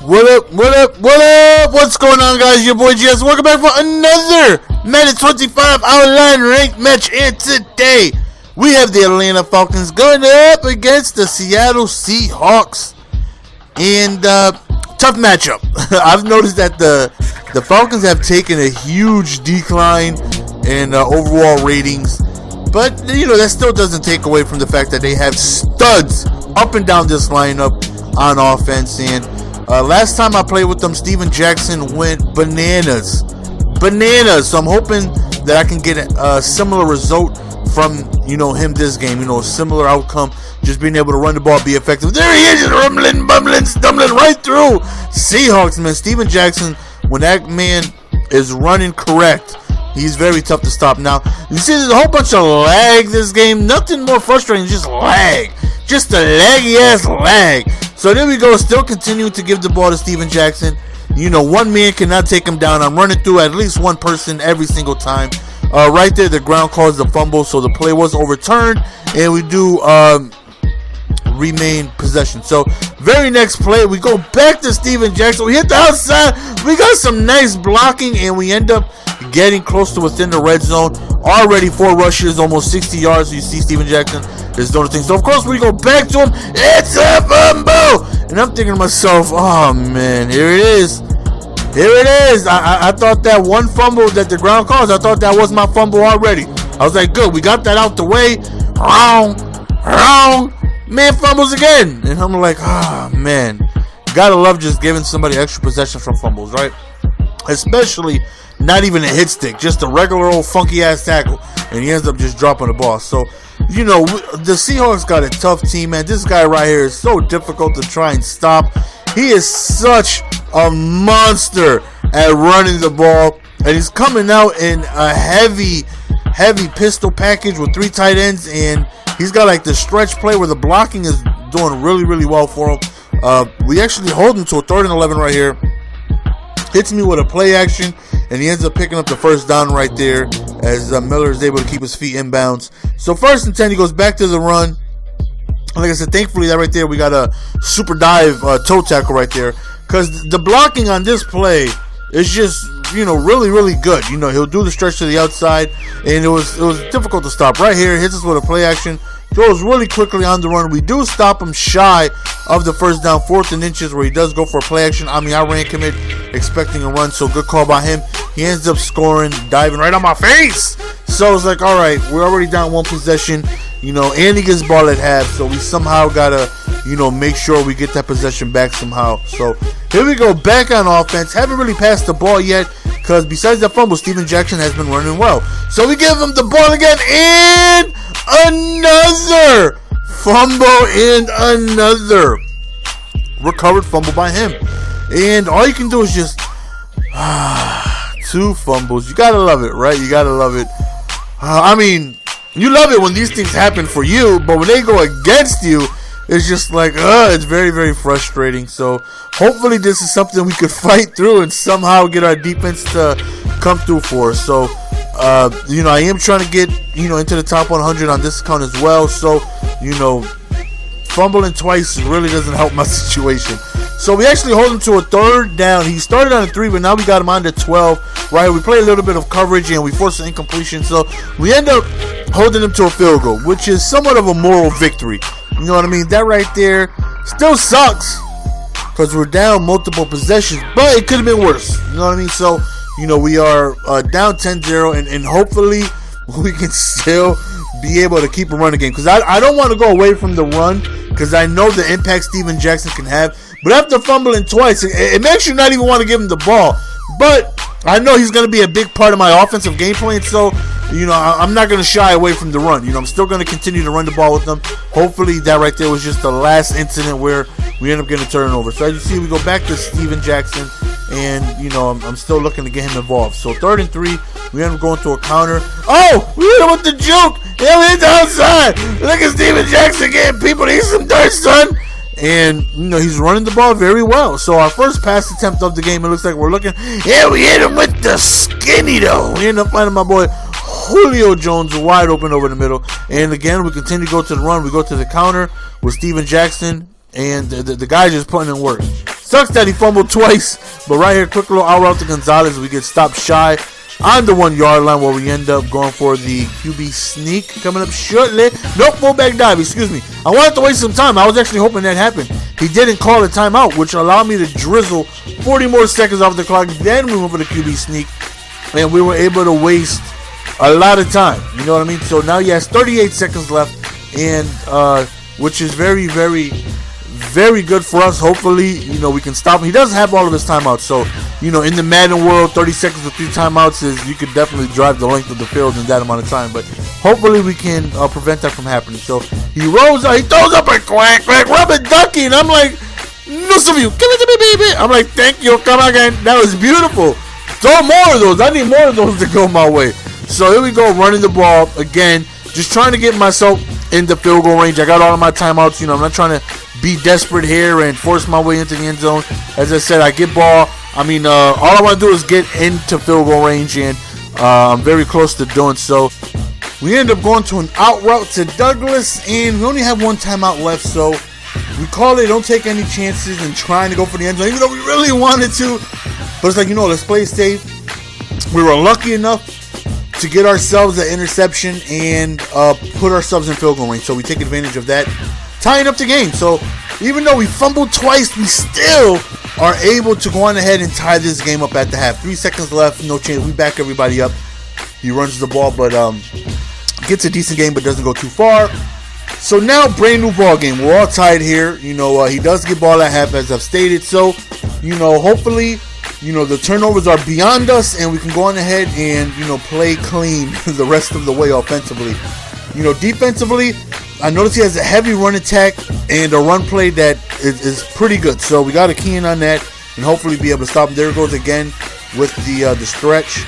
What up, what up, what up? What's going on, guys? Your boy GS. Welcome back for another Madden 25 Outline Ranked match. And today, we have the Atlanta Falcons going up against the Seattle Seahawks. And, tough matchup. I've noticed that the Falcons have taken a huge decline in overall ratings. But, you know, that still doesn't take away from the fact that they have studs up and down this lineup on offense. And last time I played with them, Steven Jackson went bananas. So I'm hoping that I can get a similar result from, you know, him this game. You know, a similar outcome. Just being able to run the ball, be effective. There he is, rumbling, bumbling, stumbling right through Seahawks, man. Steven Jackson, when that man is running correct, he's very tough to stop. Now, you see there's a whole bunch of lag this game. Nothing more frustrating, just lag. Just a laggy-ass lag. So there we go, still continuing to give the ball to Steven Jackson. You know, one man cannot take him down. I'm running through at least one person every single time. Right there, the ground caused the fumble, so the play was overturned. And we do remain possession. So, very next play, we go back to Steven Jackson. We hit the outside. We got some nice blocking, and we end up getting close to within the red zone. Already 4 rushes, almost 60 yards. So you see Steven Jackson is doing the thing. So, of course, we go back to him. It's a fumble! And I'm thinking to myself, oh, man, here it is. Here it is. I thought that one fumble that the ground caused, I thought that was my fumble already. I was like, good, we got that out the way. Wrong. Man fumbles again. And I'm like, oh, man. Gotta love just giving somebody extra possession from fumbles, right? Especially not even a hit stick, just a regular old funky ass tackle, and he ends up just dropping the ball. So, you know, the Seahawks got a tough team, man. This guy right here is so difficult to try and stop. He is such a monster at running the ball, and he's coming out in a heavy pistol package with 3 tight ends, and he's got like the stretch play where the blocking is doing really well for him. We actually hold him to a 3rd and 11 right here. Hits me with a play action, and he ends up picking up the first down right there as Miller is able to keep his feet inbounds. So 1st and 10, he goes back to the run. Like I said, thankfully that right there, we got a super dive toe tackle right there, because the blocking on this play is just, you know, really good. You know, he'll do the stretch to the outside, and it was difficult to stop. Right here, hits us with a play action, throws really quickly on the run. We do stop him shy of the first down, 4th and inches, where he does go for a play action. I mean, I ran commit expecting a run, so good call by him. He ends up scoring, diving right on my face. So it's like, all right, we're already down 1 possession, you know, and he gets ball at half, so we somehow gotta, you know, make sure we get that possession back somehow. So here we go, back on offense. Haven't really passed the ball yet, because besides that fumble, Steven Jackson has been running well. So we give him the ball again, and another fumble, and another recovered fumble by him. And all you can do is just 2 fumbles. You gotta love it, right? You gotta love it. I mean, you love it when these things happen for you, but when they go against you, it's just like, it's very frustrating. So hopefully this is something we could fight through and somehow get our defense to come through for us. So, you know, I am trying to get, you know, into the top 100 on this account as well. So, you know, fumbling twice really doesn't help my situation. So we actually hold him to a 3rd down. He started on a 3, but now we got him on to 12. Right, we play a little bit of coverage and we force an incompletion. So we end up holding him to a field goal, which is somewhat of a moral victory. You know what I mean? That right there still sucks because we're down multiple possessions, but it could have been worse. You know what I mean? So, you know, we are down 10-0, and hopefully we can still be able to keep a running game, because I don't want to go away from the run, because I know the impact Steven Jackson can have. But after fumbling twice, it makes you not even want to give him the ball. But I know he's going to be a big part of my offensive game plan, so, you know, I'm not going to shy away from the run. You know, I'm still going to continue to run the ball with them. Hopefully that right there was just the last incident where we end up getting a turnover. So as you see, we go back to Steven Jackson, and, you know, I'm still looking to get him involved. So 3rd and 3, we end up going to a counter. Oh, we hit him with the juke. Yeah, we hit the outside. Look at Steven Jackson getting people to eat some dirt, son. And, you know, he's running the ball very well. So our first pass attempt of the game, it looks like we're looking. Yeah, we hit him with the skinny, though. We end up finding my boy Julio Jones wide open over the middle. And again, we continue to go to the run. We go to the counter with Steven Jackson. And the guy just putting in work. Sucks that he fumbled twice, but right here, quick little out route to Gonzalez. We get stopped shy on the 1 yard line where we end up going for the QB sneak coming up shortly. Nope, fullback dive, excuse me. I wanted to waste some time. I was actually hoping that happened. He didn't call a timeout, which allowed me to drizzle 40 more seconds off the clock. Then we went for the QB sneak, and we were able to waste a lot of time. You know what I mean? So now he has 38 seconds left, and which is very, very, very good for us. Hopefully, you know, we can stop him. He doesn't have all of his timeouts, so, you know, in the Madden world, 30 seconds with 3 timeouts is, you could definitely drive the length of the field in that amount of time, but hopefully we can prevent that from happening. So he rolls out, he throws up a quack, rubber ducky, and I'm like, no, some of you, give it to me, baby. I'm like, thank you, come again. That was beautiful. Throw more of those. I need more of those to go my way. So here we go, running the ball again, just trying to get myself in the field goal range. I got all of my timeouts. You know, I'm not trying to be desperate here and force my way into the end zone. As I said, I get ball. I mean, all I want to do is get into field goal range, and I'm very close to doing so. We end up going to an out route to Douglas, and we only have 1 timeout left, so we call it don't take any chances and trying to go for the end zone, even though we really wanted to. But it's like, you know, let's play it safe. We were lucky enough to get ourselves an interception and put ourselves in field goal range, so we take advantage of that, tying up the game. So even though we fumbled twice, we still are able to go on ahead and tie this game up at the half. 3 seconds left, no chance. We back everybody up. He runs the ball, but gets a decent game, but doesn't go too far. So now, brand new ball game. We're all tied here. You know, he does get ball at half, as I've stated. So, you know, hopefully, you know, the turnovers are beyond us, and we can go on ahead and, you know, play clean the rest of the way offensively. You know, defensively, I noticed he has a heavy run attack and a run play that is pretty good. So we got to key in on that and hopefully be able to stop him. There it goes again with the stretch.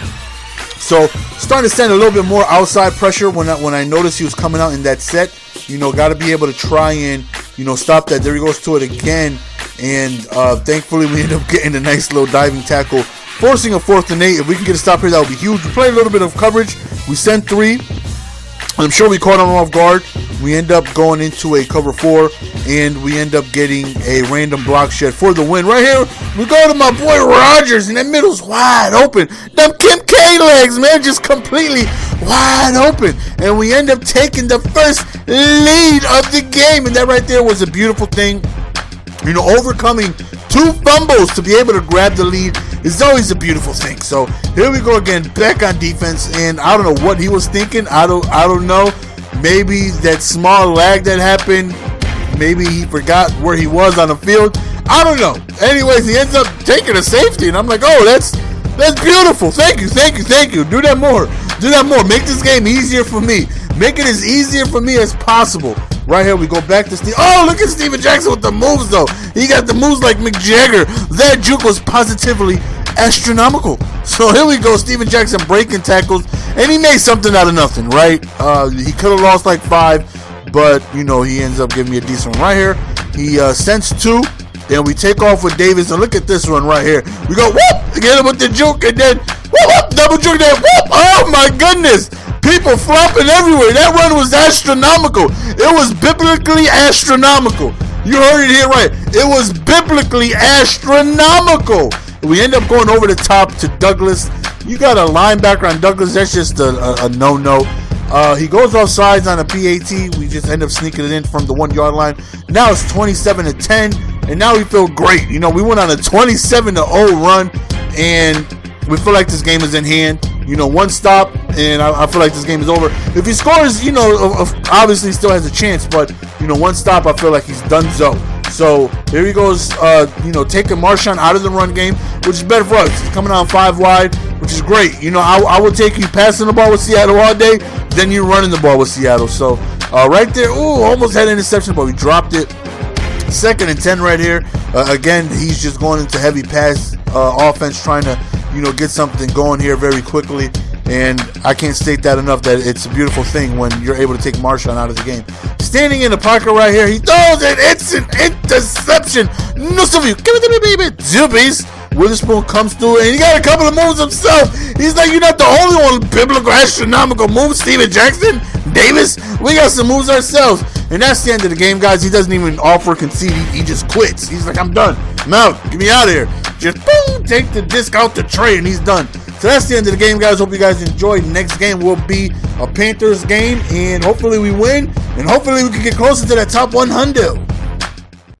So starting to send a little bit more outside pressure when I noticed he was coming out in that set. You know, got to be able to try and, you know, stop that. There he goes to it again. And thankfully we end up getting a nice little diving tackle, forcing a 4th and 8. If we can get a stop here, that would be huge. We play a little bit of coverage. We send 3. I'm sure we caught him off guard. We end up going into a cover 4, and we end up getting a random block shed for the win. Right here, we go to my boy Rogers, and that middle's wide open. Them Kim K legs, man, just completely wide open. And we end up taking the first lead of the game, and that right there was a beautiful thing. You know, overcoming 2 fumbles to be able to grab the lead is always a beautiful thing. So here we go again, back on defense, and I don't know what he was thinking. I don't know. Maybe that small lag that happened, maybe he forgot where he was on the field. I don't know. Anyways, he ends up taking a safety, and I'm like, oh, that's beautiful. Thank you. Do that more. Make this game easier for me. Make it as easier for me as possible. Right here, we go back to Steve. Oh, look at Steven Jackson with the moves, though. He got the moves like Mick Jagger. That juke was positively astronomical. So here we go, Steven Jackson breaking tackles, and he made something out of nothing, right? He could have lost like 5, but, you know, he ends up giving me a decent one. Right here, he sends 2, and we take off with Davis, and look at this one right here. We go, whoop, get him with the juke, and then, whoop, double juke, then, whoop, oh my goodness. People flopping everywhere. That run was astronomical. It was biblically astronomical. You heard it here right. It was biblically astronomical. We end up going over the top to Douglas. You got a linebacker on Douglas. That's just a no-no. He goes off sides on a PAT. We just end up sneaking it in from the 1 yard line. Now it's 27-10, and now we feel great. You know, we went on a 27-0 run, and we feel like this game is in hand. You know, 1 stop, and I feel like this game is over. If he scores, you know, obviously he still has a chance, but, you know, 1 stop, I feel like he's done so. Here he goes, you know, taking Marshawn out of the run game, which is better for us. He's coming on 5 wide, which is great. You know, I would take you passing the ball with Seattle all day, then you running the ball with Seattle. So, right there, ooh, almost had an interception, but we dropped it. 2nd and 10 right here. Again, he's just going into heavy pass offense, trying to, you know, get something going here very quickly. And I can't state that enough, that it's a beautiful thing when you're able to take Marshawn out of the game. Standing in the pocket right here, he throws it. It's an interception. No, some of you, give it to me, baby. Zoobies. Witherspoon comes through, and he got a couple of moves himself. He's like, you're not the only one. Biblical, astronomical moves. Steven Jackson, Davis, we got some moves ourselves. And that's the end of the game, guys. He doesn't even offer concede. He just quits. He's like, I'm done. I'm out. Get me out of here. Just boom, take the disc out the tray, and he's done. So that's the end of the game, guys. Hope you guys enjoyed. Next game will be a Panthers game, and hopefully we win, and hopefully we can get closer to that top 100.